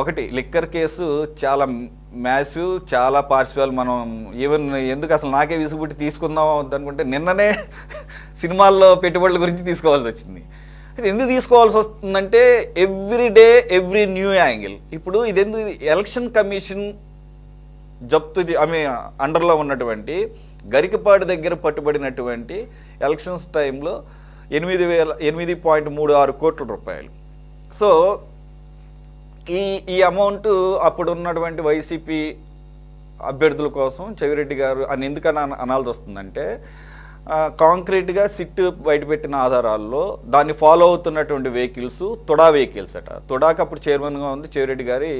ఒకటి liquor case చాలా massive, చాలా పార్శ్వాలు. మనం ఈవెన్ ఎందుకు అసలు నాకే విసుగుబుట్టి తీసుకుందాం అనుకుంటే నిన్ననే సినిమాల్లో పెట్టుబడుల గురించి తీసుకోవాల్సి వచ్చింది. ఇది ఎందుకు తీసుకోవాల్సి వస్తుందంటే every day every new angle. ఇప్పుడు ఇది ఎందుకు ఎలక్షన్ కమిషన్ జప్తు అండర్లో ఉన్నటువంటి గరికపాటి దగ్గర పట్టుబడినటువంటి ఎలక్షన్స్ టైంలో 8.36 కోట్ల రూపాయలు. సో ఈ అమౌంట్ అప్పుడు ఉన్నటువంటి వైసీపీ అభ్యర్థుల కోసం చెవిరెడ్డి గారు అని ఎందుకని అనాల్సి వస్తుందంటే కాంక్రీట్గా సిట్ బయటపెట్టిన ఆధారాల్లో దాన్ని ఫాలో అవుతున్నటువంటి వెహికల్స్ తుడా వెహికల్స్ అట. తుడాకి అప్పుడు చైర్మన్గా ఉంది చెవిరెడ్డి గారి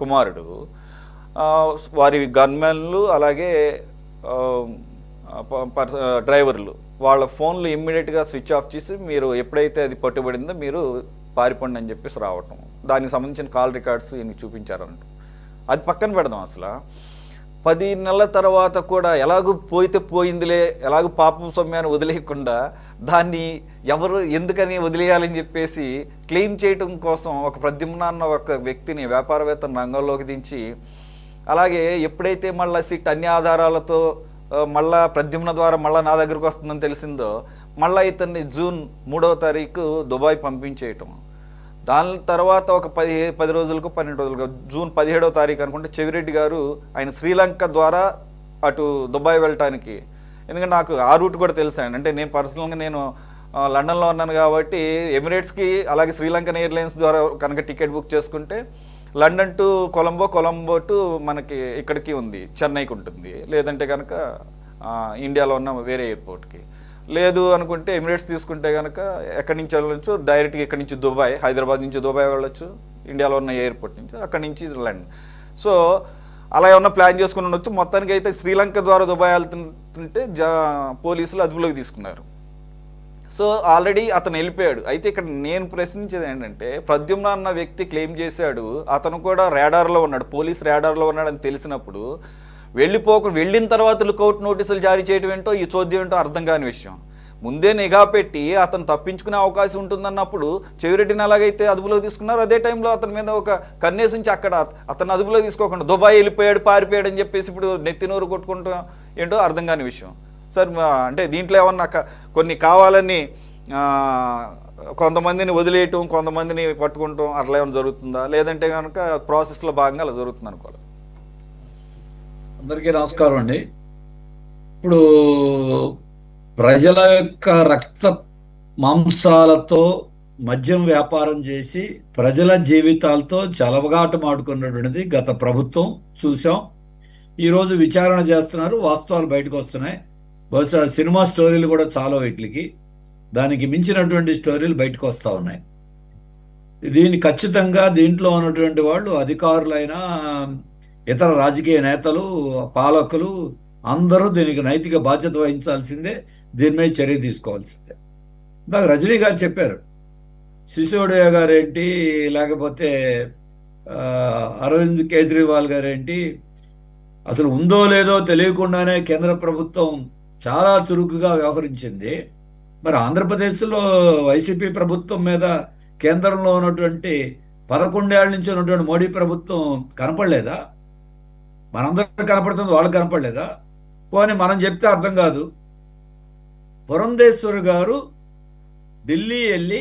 కుమారుడు. వారి గన్మెన్లు అలాగే డ్రైవర్లు వాళ్ళ ఫోన్లు ఇమ్మీడియట్గా స్విచ్ ఆఫ్ చేసి మీరు ఎప్పుడైతే అది పట్టుబడిందో మీరు పారిపోండి అని చెప్పేసి రావటం, దానికి సంబంధించిన కాల్ రికార్డ్స్ ఇన్ని చూపించారంట. అది పక్కన పెడదాం. అసలు 10 నెలల తర్వాత కూడా ఎలాగూ పోయితే పోయిందిలే, ఎలాగూ పాపం సొమ్యాన్ని వదిలేయకుండా దాన్ని ఎవరు ఎందుకని వదిలేయాలని చెప్పేసి క్లెయిమ్ చేయటం కోసం ఒక ప్రద్యుమ్న అన్న ఒక వ్యక్తిని వ్యాపారవేత్తను రంగంలోకి దించి, అలాగే ఎప్పుడైతే మళ్ళీ సిట్ అన్ని ఆధారాలతో మళ్ళా ప్రద్యుమ్న ద్వారా మళ్ళీ నా దగ్గరకు వస్తుందని తెలిసిందో మళ్ళీ ఇతన్ని జూన్ 3వ తారీఖు దుబాయ్ పంపించేయటం. దాని తర్వాత ఒక 10 రోజులకు 12 రోజులకు జూన్ 17వ తారీఖు అనుకుంటే చెవిరెడ్డి గారు ఆయన శ్రీలంక ద్వారా అటు దుబాయ్ వెళ్ళటానికి, ఎందుకంటే నాకు ఆ రూట్ కూడా తెలుసు. అంటే నేను పర్సనల్గా నేను లండన్లో ఉన్నాను కాబట్టి ఎమిరేట్స్కి అలాగే శ్రీలంకన్ ఎయిర్లైన్స్ ద్వారా కనుక టికెట్ బుక్ చేసుకుంటే London to Colombo, Colombo to మనకి ఇక్కడికి ఉంది, చెన్నైకి ఉంటుంది. లేదంటే కనుక ఇండియాలో ఉన్న వేరే ఎయిర్పోర్ట్కి. లేదు అనుకుంటే ఎమిరేట్స్ తీసుకుంటే కనుక ఎక్కడి నుంచి వెళ్ళచ్చు డైరెక్ట్గా ఇక్కడి నుంచి దుబాయ్, హైదరాబాద్ నుంచి దుబాయ్ వెళ్ళొచ్చు, ఇండియాలో ఉన్న ఎయిర్పోర్ట్ నుంచి, అక్కడి నుంచి లండన్. సో అలా ఏమన్నా ప్లాన్ చేసుకుని ఉండొచ్చు. మొత్తానికి అయితే శ్రీలంక ద్వారా దుబాయ్ వెళ్తుంటే పోలీసులు అదుపులోకి తీసుకున్నారు. సో ఆల్రెడీ అతను వెళ్ళిపోయాడు. అయితే ఇక్కడ నేను ప్రశ్నించేది ఏంటంటే ప్రద్యుమ్న అన్న వ్యక్తి క్లెయిమ్ చేశాడు అతను కూడా రాడార్లో ఉన్నాడు, పోలీస్ రాడార్లో ఉన్నాడని తెలిసినప్పుడు వెళ్ళిన తర్వాత లుకౌట్ నోటీసులు జారీ చేయడం ఏంటో ఈ చోద్యం ఏంటో అర్థం కాని విషయం. ముందే నిఘా పెట్టి అతను తప్పించుకునే అవకాశం ఉంటుందన్నప్పుడు చెవిరెడ్డిని ఎలాగైతే అదుపులోకి తీసుకున్నారు అదే టైంలో అతని మీద ఒక కన్నేసి ఉంచి అక్కడ అతను అదుపులో తీసుకోకుండా దుబాయ్ వెళ్ళిపోయాడు, పారిపోయాడు అని చెప్పేసి ఇప్పుడు నెత్తినోరు కొట్టుకుంటాం ఏంటో అర్థం కాని విషయం. సార్ అంటే దీంట్లో ఏమన్నా కొన్ని కావాలని కొంతమందిని వదిలేయటం, కొంతమందిని పట్టుకుంటాం అట్లా ఏమైనా జరుగుతుందా, లేదంటే కనుక ప్రాసెస్లో భాగంగా అలా జరుగుతుంది అనుకోవాలి? అందరికీ నమస్కారం అండి. ఇప్పుడు ప్రజల యొక్క రక్త మాంసాలతో మద్యం వ్యాపారం చేసి ప్రజల జీవితాలతో చెలగాటమాడుకున్నటువంటిది గత ప్రభుత్వం చూసాం. ఈరోజు విచారణ చేస్తున్నారు, వాస్తవాలు బయటకు వస్తున్నాయి. బహుశా సినిమా స్టోరీలు కూడా చాలా వీటికి దానికి మించినటువంటి స్టోరీలు బయటకు వస్తూ ఉన్నాయి. దీన్ని ఖచ్చితంగా దీంట్లో ఉన్నటువంటి వాళ్ళు అధికారులైనా ఇతర రాజకీయ నేతలు, పాలకులు అందరూ దీనికి నైతిక బాధ్యత వహించాల్సిందే, దీని మీద చర్య తీసుకోవాల్సిందే. ఇందాక రజనీ గారు చెప్పారు, సిసోడియా గారేంటి, లేకపోతే అరవింద్ కేజ్రీవాల్ గారేంటి, అసలు ఉందో లేదో తెలియకుండానే కేంద్ర ప్రభుత్వం చాలా చురుకుగా వ్యవహరించింది. మరి ఆంధ్రప్రదేశ్లో వైసీపీ ప్రభుత్వం మీద కేంద్రంలో ఉన్నటువంటి 11 ఏళ్ల నుంచి ఉన్నటువంటి మోడీ ప్రభుత్వం కనపడలేదా? మనందరూ కనపడుతుంది, వాళ్ళు కనపడలేదా? పోనీ మనం చెప్తే అర్థం కాదు. పురంధేశ్వర్ గారు ఢిల్లీ వెళ్ళి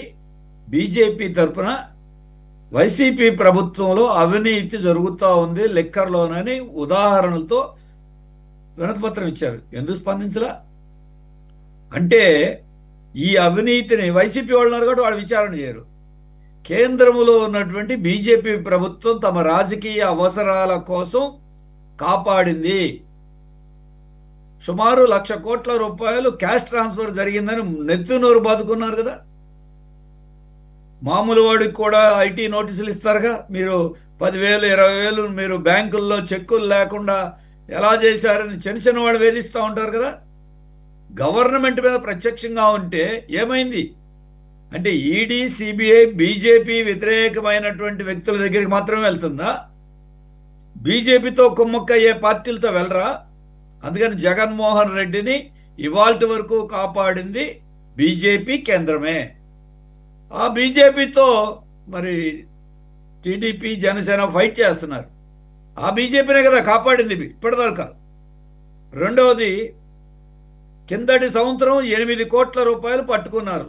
బీజేపీ తరఫున వైసీపీ ప్రభుత్వంలో అవినీతి జరుగుతూ ఉంది లిక్కర్లోనని ఉదాహరణలతో వినతిపత్రం ఇచ్చారు. ఎందుకు స్పందించలా? అంటే ఈ అవినీతిని వైసీపీ వాళ్ళు ఉన్నారు కాబట్టి వాళ్ళు విచారణ చేయరు. కేంద్రంలో ఉన్నటువంటి బీజేపీ ప్రభుత్వం తమ రాజకీయ అవసరాల కోసం కాపాడింది. సుమారు 1,00,000 కోట్ల రూపాయలు క్యాష్ ట్రాన్స్ఫర్ జరిగిందని నెత్తునూరు బాదుకున్నారు కదా. మామూలు వాడికి కూడా ఐటీ నోటీసులు ఇస్తారుగా, మీరు 10,000 20,000 మీరు బ్యాంకుల్లో చెక్కులు లేకుండా ఎలా చేశారని చిన్న వాళ్ళు వేధిస్తూ ఉంటారు కదా. గవర్నమెంట్ మీద ప్రత్యక్షంగా ఉంటే ఏమైంది అంటే ఈడీ, సిబిఐ బీజేపీ వ్యతిరేకమైనటువంటి వ్యక్తుల దగ్గరికి మాత్రమే వెళ్తుందా? బీజేపీతో కుమ్మక్కయ్యే పార్టీలతో వెళ్ళరా? అందుకని జగన్మోహన్ రెడ్డిని ఇవాల్టి వరకు కాపాడింది బీజేపీ కేంద్రమే. ఆ బీజేపీతో మరి టీడీపీ జనసేన ఫైట్ చేస్తున్నారు. ఆ బీజేపీనే కదా కాపాడింది ఇప్పటిదాకా. రెండవది, కిందటి సంవత్సరం 8 కోట్ల రూపాయలు పట్టుకున్నారు.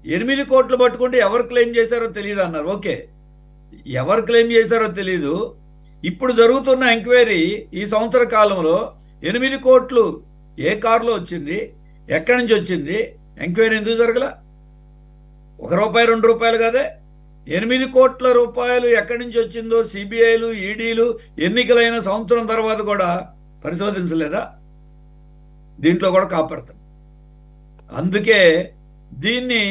8 కోట్లు పట్టుకుంటే ఎవరు క్లెయిమ్ చేశారో తెలియదు అన్నారు. ఓకే, ఎవరు క్లెయిమ్ చేశారో తెలీదు. ఇప్పుడు జరుగుతున్న ఎంక్వైరీ ఈ సంవత్సర కాలంలో 8 కోట్లు ఏ కారులో వచ్చింది, ఎక్కడి నుంచి వచ్చింది, ఎంక్వైరీ ఎందుకు జరగల? ₹1 ₹2 కదే. 8 కోట్ల రూపాయలు ఎక్కడి నుంచి వచ్చిందో సిబిఐలు, ఈడీలు ఎన్నికలైన సంవత్సరం తర్వాత కూడా పరిశోధించలేదా? దీంట్లో కూడా కాపాడతాం. అందుకే దీన్ని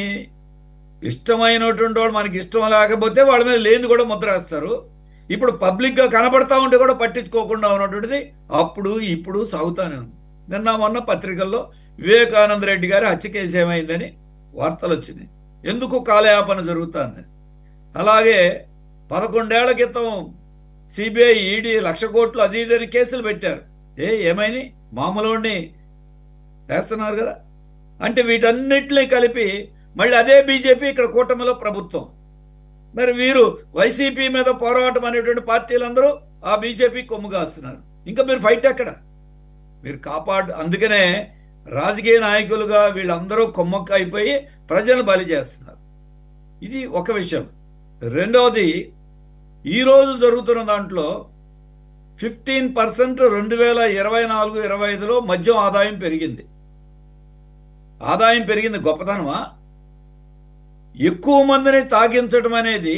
ఇష్టమైనటువంటి వాళ్ళు, మనకి ఇష్టం లేకపోతే వాళ్ళ మీద లేని కూడా ముద్ర వేస్తారు. ఇప్పుడు పబ్లిక్గా కనబడతా ఉంటే కూడా పట్టించుకోకుండా ఉన్నటువంటిది అప్పుడు ఇప్పుడు సాగుతానే ఉంది. నిన్న మొన్న పత్రికల్లో వివేకానంద రెడ్డి గారి హత్య కేసు ఏమైందని వార్తలు వచ్చినాయి. ఎందుకు కాలయాపన జరుగుతుందని. అలాగే 11 ఏళ్ల క్రితం సిబిఐ, ఈడీ 1,00,000 కోట్లు అది ఇదని కేసులు పెట్టారు. ఏమైనా మామూలుని వేస్తున్నారు కదా. అంటే వీటన్నిటిని కలిపి మళ్ళీ అదే బీజేపీ ఇక్కడ కూటమిలో ప్రభుత్వం. మరి వీరు వైసీపీ మీద పోరాటం అనేటువంటి పార్టీలందరూ ఆ బీజేపీ కొమ్ము కాస్తున్నారు. ఇంకా మీరు ఫైట్ ఎక్కడ? మీరు అందుకనే రాజకీయ నాయకులుగా వీళ్ళందరూ కొమ్మక్క అయిపోయి ప్రజలను బలి చేస్తున్నారు. ఇది ఒక విషయం. రెండవది, ఈరోజు జరుగుతున్న దాంట్లో 15% 2024-25లో మద్యం ఆదాయం పెరిగింది. ఆదాయం పెరిగింది గొప్పతనమా? ఎక్కువ మందిని తాగించడం అనేది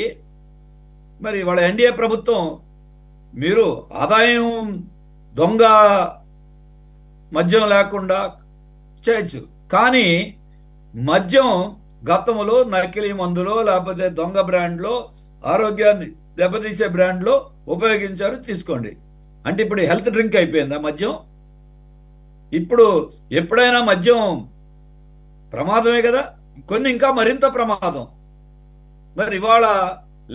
మరి వాళ్ళ ఎన్డీఏ ప్రభుత్వం మీరు ఆదాయం దొంగ మద్యం లేకుండా చేయొచ్చు, కానీ మద్యం గతంలో నకిలీ మందులో లేకపోతే దొంగ బ్రాండ్లో ఆరోగ్యాన్ని దెబ్బతీసే బ్రాండ్లో ఉపయోగించారు. తీసుకోండి. అంటే ఇప్పుడు హెల్త్ డ్రింక్ అయిపోయిందా మద్యం? ఇప్పుడు ఎప్పుడైనా మద్యం ప్రమాదమే కదా, కొన్ని ఇంకా మరింత ప్రమాదం. మరి ఇవాళ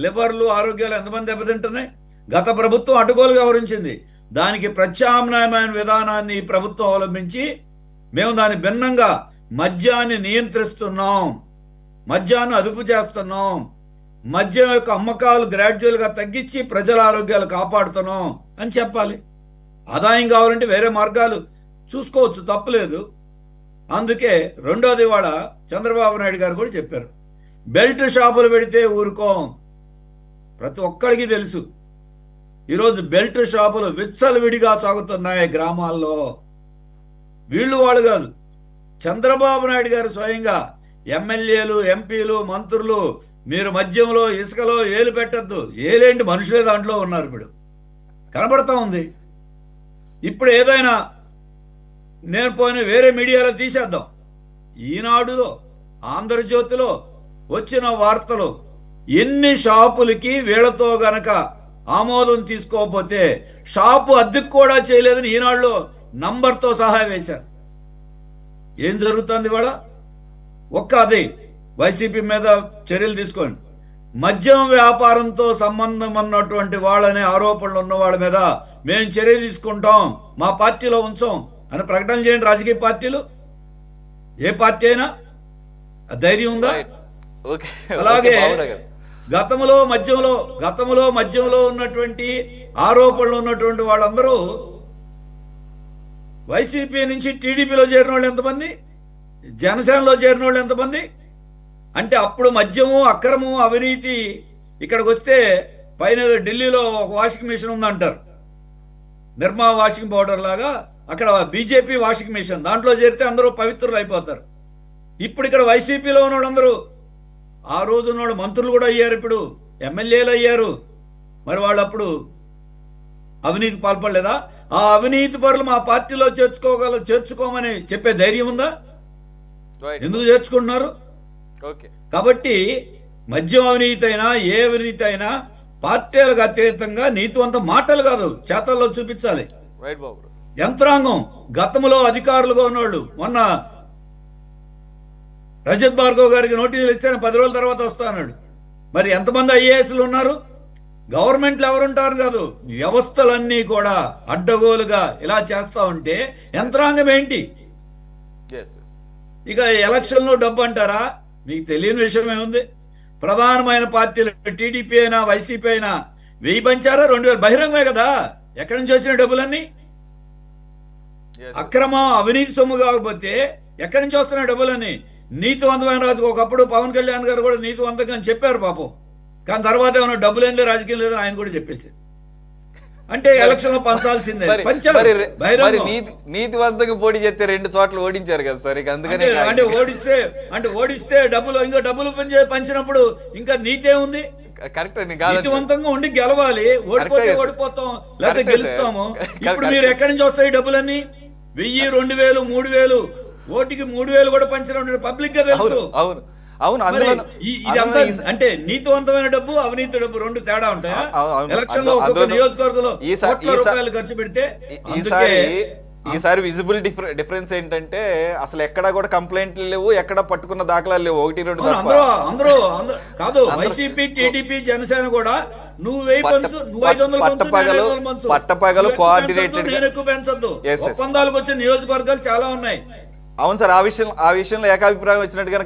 లివర్లు, ఆరోగ్యాలు ఎంతమంది దెబ్బతింటున్నాయి? గత ప్రభుత్వం అడ్డగోలుగా వ్యవహరించింది. దానికి ప్రత్యామ్నాయమైన విధానాన్ని ఈ ప్రభుత్వం అవలంబించి మేము దాని భిన్నంగా మద్యాన్ని నియంత్రిస్తున్నాం, మద్యాన్ని అదుపు చేస్తున్నాం, మద్యం యొక్క అమ్మకాలు గ్రాడ్యువల్గా తగ్గించి ప్రజల ఆరోగ్యాలు కాపాడుతున్నాం అని చెప్పాలి. ఆదాయం కావాలంటే వేరే మార్గాలు చూసుకోవచ్చు, తప్పులేదు. అందుకే రెండోది ఇవాళ చంద్రబాబు నాయుడు గారు కూడా చెప్పారు, బెల్ట్ షాపులు పెడితే ఊరుకోం. ప్రతి ఒక్కరికి తెలుసు ఈరోజు బెల్ట్ షాపులు విచ్చలవిడిగా సాగుతున్నాయి గ్రామాల్లో. వీళ్ళు వాళ్ళు కాదు, చంద్రబాబు నాయుడు గారు స్వయంగా ఎమ్మెల్యేలు, ఎంపీలు, మంత్రులు మీరు మద్యంలో, ఇసుకలో ఏలు పెట్టద్దు, ఏలేంటి మనుషులే దాంట్లో ఉన్నారు. ఇప్పుడు కనబడతా ఉంది. ఇప్పుడు ఏదైనా నేను పోయిన వేరే మీడియాలో తీసేద్దాం. ఈనాడులో, ఆంధ్రజ్యోతిలో వచ్చిన వార్తలు ఎన్ని షాపులకి వీళ్లతో గనక ఆమోదం తీసుకోకపోతే షాపు అద్దెకు కూడా చేయలేదని ఈనాడులో నంబర్తో సహా వేశారు. ఏం జరుగుతుంది ఇవాళ? అదే వైసీపీ మీద చర్యలు తీసుకోండి. మద్యం వ్యాపారంతో సంబంధం ఉన్నటువంటి వాళ్ళనే ఆరోపణలు ఉన్న వాళ్ళ మీద మేము చర్య తీసుకుంటాం, మా పార్టీలో ఉంచాం అని ప్రకటన చేయండి రాజకీయ పార్టీలు. ఏ పార్టీ అయినా ధైర్యం ఉందా? అలాగే గతంలో మద్యంలో ఉన్నటువంటి ఆరోపణలు ఉన్నటువంటి వాళ్ళందరూ వైసీపీ నుంచి టీడీపీలో చేరిన వాళ్ళు ఎంతమంది, జనసేనలో చేరిన వాళ్ళు ఎంతమంది? అంటే అప్పుడు మద్యము, అక్రమము, అవినీతి ఇక్కడికి వస్తే పైన ఢిల్లీలో ఒక వాషింగ్ మిషన్ ఉందంటారు, నిర్మా వాషింగ్ పౌడర్ లాగా. అక్కడ బీజేపీ వాషింగ్ మిషన్, దాంట్లో చేరితే అందరూ పవిత్రులు అయిపోతారు. ఇప్పుడు ఇక్కడ వైసీపీలో ఉన్నవాళ్ళందరూ, ఆ రోజు ఉన్నవాళ్ళు మంత్రులు కూడా అయ్యారు, ఇప్పుడు ఎమ్మెల్యేలు అయ్యారు. మరి వాళ్ళు అప్పుడు అవినీతి పాల్పడలేదా? ఆ అవినీతి పరులు మా పార్టీలో చేర్చుకోమని చెప్పే ధైర్యం ఉందా? ఎందుకు చేర్చుకుంటున్నారు? కాబట్టి మద్యం అవినీతి అయినా ఏ అవినీతి అయినా పార్టీలకు అతీతంగా నీతివంత మాటలు కాదు, చేతల్లో చూపించాలి. యంత్రాంగం గతంలో అధికారులుగా ఉన్నవాళ్ళు, మొన్న రజత్ భార్గవ్ గారికి నోటీసులు ఇచ్చాను, 10 రోజుల తర్వాత వస్తా అన్నాడు. మరి ఎంతమంది ఐఏఎస్లు ఉన్నారు? గవర్నమెంట్లు ఎవరుంటారు కాదు, వ్యవస్థలన్నీ కూడా అడ్డగోలుగా ఇలా చేస్తా ఉంటే యంత్రాంగం ఏంటి? ఇక ఎలక్షన్లో డబ్బు అంటారా? మీకు తెలియని విషయం ఏముంది? ప్రధానమైన పార్టీలు టీడీపీ అయినా వైసీపీ అయినా 1000 పంచారా 2000 బహిరంగమే కదా. ఎక్కడి నుంచి వచ్చిన డబ్బులన్నీ అక్రమం అవినీతి సొమ్ము కాకపోతే ఎక్కడి నుంచి వస్తున్నాయి డబ్బులన్నీ? నీతివంతమైన రాజు ఒకప్పుడు పవన్ కళ్యాణ్ గారు కూడా నీతివంతంగా అని చెప్పారు పాపం. కానీ తర్వాత ఏమన్నా డబ్బులు ఏందో రాజకీయం లేదని ఆయన కూడా చెప్పేసి అంటే ఎలక్షన్ లో పంచాల్సిందే నీతివంతంగా పోటీ చేస్తే 2 చోట్ల ఓడించారు కదా సార్. అందుకనే అంటే ఓడిస్తే డబ్బులు ఇంకా డబ్బులు పంచినప్పుడు ఇంకా నీతే ఉంది. కరెక్ట్. నీతివంతంగా ఉండి గెలవాలి. ఓడిపోతే ఓడిపోతాం లేకపోతే గెలుస్తాము. ఇప్పుడు మీరు ఎక్కడి నుంచి వస్తాయి డబ్బులన్నీ? 1000, 2000, 3000 ఓటికి 3000 కూడా పంచిన పబ్లిక్ గా తెలుసు. అవును అవును. అందులో ఇదంతా అంటే నీతివంతమైన డబ్బు అవినీతి డబ్బు 2 తేడా ఉంటాయా? ఎలక్షన్ లో ఒక్కొక్క నియోజకవర్గంలో కోట్ల రూపాయలు ఖర్చు పెడితే ఈసారి విజిబుల్ డిఫరెన్స్ ఏంటంటే అసలు ఎక్కడా కూడా కంప్లైంట్లు లేవు, ఎక్కడ పట్టుకున్న దాఖలాలు లేవు. 1-2 అందరూ కాదు. వైసీపీ, టీడీపీ, జనసేన కూడా నువ్వు 500 పట్టపగలు కోఆర్డినేటెడ్ ఎక్కువ పెంచొద్దు. ఒప్పందాలకు వచ్చే నియోజకవర్గాలు చాలా ఉన్నాయి. అవును సార్. ఆ విషయంలో ఏకాభిప్రాయం వచ్చినట్టుగా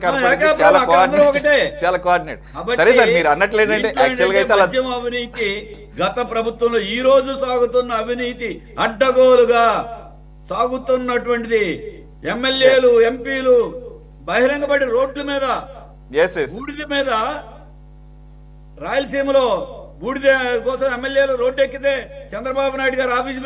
చాలా కోఆర్డినేట్. సరే సార్, మీరు అన్నట్లు ఏంటంటే యాక్చువల్ గా అయితే అవినీతి గత ప్రభుత్వంలో ఈ రోజు సాగుతున్న అవినీతి అడ్డగోలుగా సాగుతున్నటువంటిది. ఎమ్మెల్యేలు, ఎంపీలు బహిరంగపడి రోడ్ల మీద, బూడిద మీద, రాయలసీమలో బూడిద కోసం ఎమ్మెల్యేలు రోడ్డు ఎక్కితే చంద్రబాబు నాయుడు గారు ఆఫీస్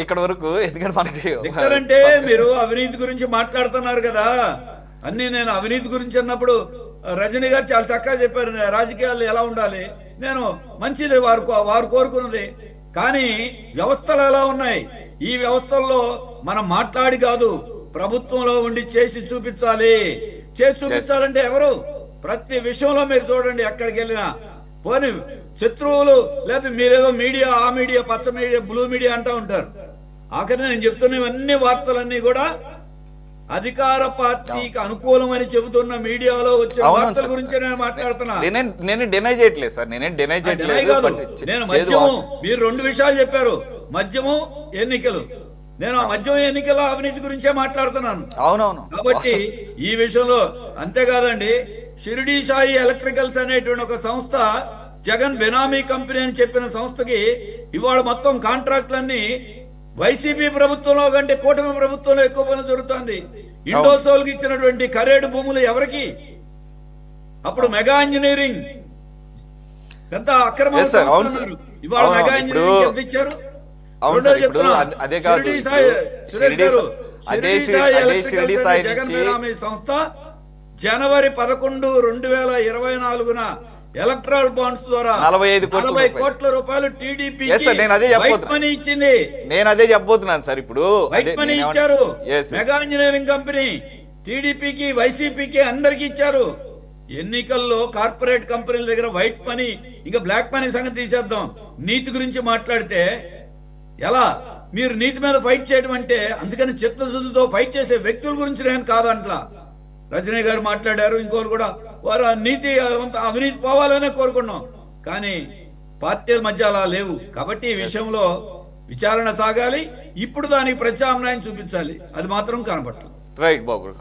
ఇక్కడ వరకు. ఎందుకంటే మనకి లిక్కర్ అంటే మీరు అవినీతి గురించి మాట్లాడుతున్నారు కదా. నేను అవినీతి గురించి అన్నప్పుడు రజనీ గారు చాలా చక్కగా చెప్పారు రాజకీయాలు ఎలా ఉండాలి. నేను మంచిది వారు కోరుకున్నది. కానీ వ్యవస్థలు ఎలా ఉన్నాయి? ఈ వ్యవస్థల్లో మనం మాట్లాడి కాదు, ప్రభుత్వంలో ఉండి చేసి చూపించాలి. చేసి చూపించాలంటే ఎవరు? ప్రతి విషయంలో మీరు చూడండి, ఎక్కడికి వెళ్ళినా పోనీ శత్రువులు లేదా మీరేదో మీడియా, ఆ మీడియా, పచ్చ మీడియా, బ్లూ మీడియా అంటూ ఉంటారు. ఆఖరి నేను చెప్తున్న ఇవన్నీ వార్తలన్నీ కూడా అధికార పార్టీకి అనుకూలమని చెబుతున్న మీడియాలో వచ్చే వార్తల గురించి నేను మాట్లాడుతున్నా. నేను డినై చేయట్లేదు సార్. నేను మద్యము, మీరు 2 విషయాలు చెప్పారు, మద్యము, ఎన్నికలు. నేను ఆ మద్యం ఎన్నికల అవినీతి గురించే మాట్లాడుతున్నాను. అవునవును. కాబట్టి ఈ విషయంలో అంతేకాదండి, షిరిడి సాయి ఎలక్ట్రికల్స్ అనేటువంటి ఒక సంస్థ జగన్ బెనామీ కంపెనీ అని చెప్పిన సంస్థకి ఇవాళ మొత్తం కాంట్రాక్ట్లన్నీ వైసీపీ ప్రభుత్వంలో కంటే కూటమి ప్రభుత్వంలో ఎక్కువ పని జరుగుతుంది. ఇండోసోల్ కి ఇచ్చినటువంటి ఖరేడు భూములు ఎవరికి? అప్పుడు మెగా ఇంజనీరింగ్ పెద్ద అక్రమాలు ఇవాళ మెగా ఇంజనీరింగ్ ఎంత ఇచ్చారు? జగన్ బెనామీ సంస్థ జనవరి 11, 2024 ఎలక్ట్రల్ బాండ్స్ ద్వారా 40 కోట్ల రూపాయలు టీడీపీ ఇచ్చింది. నేను అదే చెప్పబోతున్నాను సార్. ఇప్పుడు వైట్ మనీ ఇచ్చారు. మెగా ఇంజనీరింగ్ కంపెనీ టీడీపీకి, వైసీపీకి అందరికి ఇచ్చారు. ఎన్నికల్లో కార్పొరేట్ కంపెనీల దగ్గర వైట్ మనీ, ఇంకా బ్లాక్ మనీ సంగతి తీసేద్దాం. నీతి గురించి మాట్లాడితే ఎలా? మీరు నీతి మీద ఫైట్ చేయడం అంటే, అందుకని చిత్తశుద్ధితో ఫైట్ చేసే వ్యక్తుల గురించి నేను కాదంట్లా. రజనీ గారు మాట్లాడారు, ఇంకోరు కూడా, వారు నీతి అవినీతి పోవాలనే కోరుకున్నాం. కానీ పార్టీల మధ్య అలా లేవు. కాబట్టి ఈ విషయంలో విచారణ సాగాలి. ఇప్పుడు దానికి ప్రత్యామ్నాయం చూపించాలి. అది మాత్రం కనపట్లేదు. రైట్ బాబు.